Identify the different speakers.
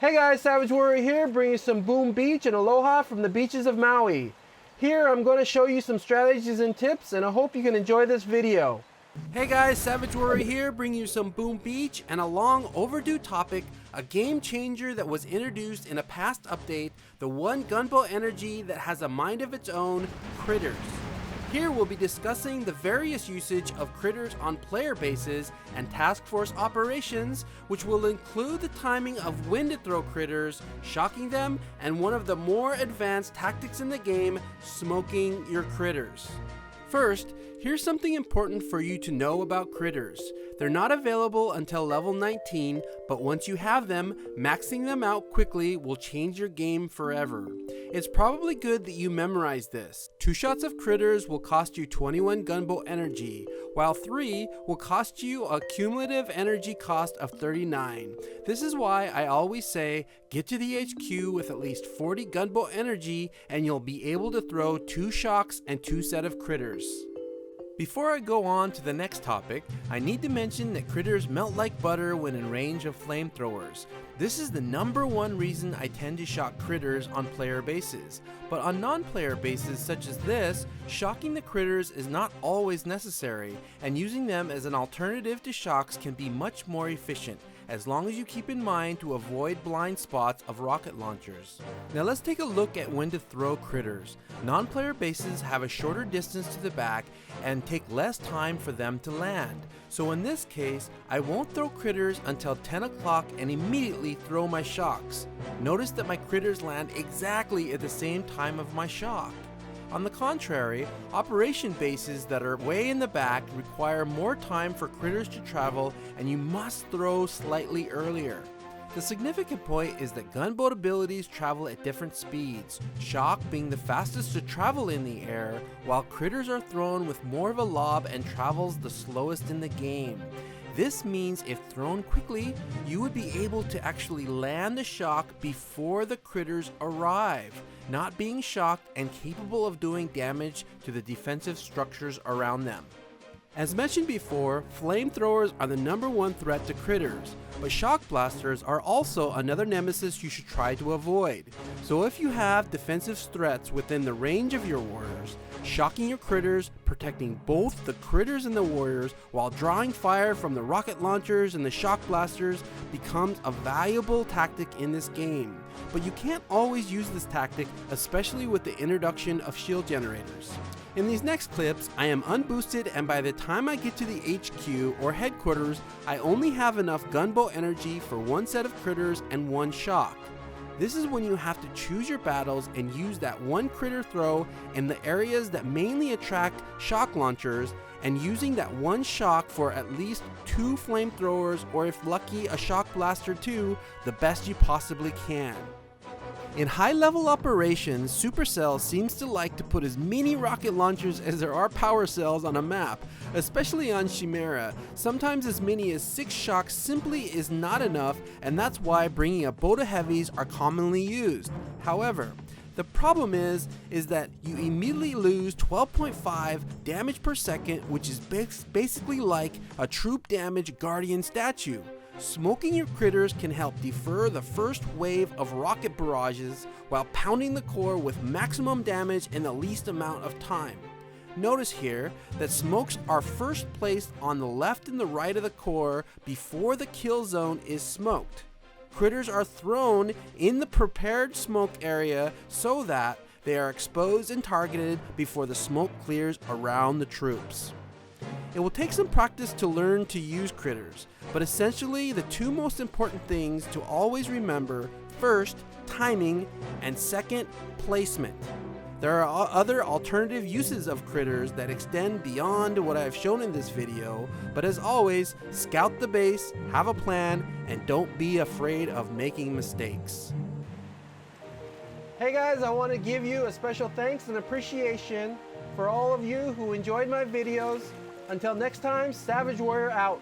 Speaker 1: Hey guys, Savage Warrior here, bringing you some Boom Beach and aloha from the beaches of Maui. Here I'm going to show you some strategies and tips, and I hope you can enjoy this video. Hey guys, Savage Warrior here, bringing you some Boom Beach and a long overdue topic, a game changer that was introduced in a past update, the one Gunboat energy that has a mind of its own, Critters. Here we'll be discussing the various usage of critters on player bases and task force operations, which will include the timing of when to throw critters, shocking them, and one of the more advanced tactics in the game, smoking your critters. First, here's something important for you to know about critters. They're not available until level 19, but once you have them, maxing them out quickly will change your game forever. It's probably good that you memorize this. 2 shots of critters will cost you 21 gunboat energy, while 3 will cost you a cumulative energy cost of 39. This is why I always say, get to the HQ with at least 40 gunboat energy and you'll be able to throw 2 shocks and 2 set of critters. Before I go on to the next topic, I need to mention that critters melt like butter when in range of flamethrowers. This is the #1 reason I tend to shock critters on player bases. But on non-player bases such as this, shocking the critters is not always necessary, and using them as an alternative to shocks can be much more efficient, as long as you keep in mind to avoid blind spots of rocket launchers. Now let's take a look at when to throw critters. Non-player bases have a shorter distance to the back and take less time for them to land. So in this case, I won't throw critters until 10 o'clock and immediately throw my shocks. Notice that my critters land exactly at the same time of my shock. On the contrary, operation bases that are way in the back require more time for critters to travel, and you must throw slightly earlier. The significant point is that gunboat abilities travel at different speeds, shock being the fastest to travel in the air, while critters are thrown with more of a lob and travels the slowest in the game. This means if thrown quickly, you would be able to actually land the shock before the critters arrive, not being shocked and capable of doing damage to the defensive structures around them. As mentioned before, flamethrowers are the #1 threat to critters, but shock blasters are also another nemesis you should try to avoid. So if you have defensive threats within the range of your warriors, shocking your critters, protecting both the critters and the warriors while drawing fire from the rocket launchers and the shock blasters becomes a valuable tactic in this game. But you can't always use this tactic, especially with the introduction of shield generators. In these next clips, I am unboosted, and by the time I get to the HQ or headquarters, I only have enough gunboat energy for 1 set of critters and 1 shock. This is when you have to choose your battles and use that 1 critter throw in the areas that mainly attract shock launchers, and using that 1 shock for at least 2 flamethrowers, or if lucky a shock blaster too, the best you possibly can. In high-level operations, Supercell seems to like to put as many rocket launchers as there are power cells on a map, especially on Chimera. Sometimes as many as 6 shocks simply is not enough, and that's why bringing a boat of heavies are commonly used. However, the problem is that you immediately lose 12.5 damage per second, which is basically like a troop damage guardian statue. Smoking your critters can help defer the first wave of rocket barrages while pounding the core with maximum damage in the least amount of time. Notice here that smokes are first placed on the left and the right of the core before the kill zone is smoked. Critters are thrown in the prepared smoke area so that they are exposed and targeted before the smoke clears around the troops. It will take some practice to learn to use critters, but essentially the 2 most important things to always remember: first, timing, and second, placement. There are other alternative uses of critters that extend beyond what I have shown in this video, but as always, scout the base, have a plan, and don't be afraid of making mistakes. Hey guys, I want to give you a special thanks and appreciation for all of you who enjoyed my videos. Until next time, Savage Warrior out.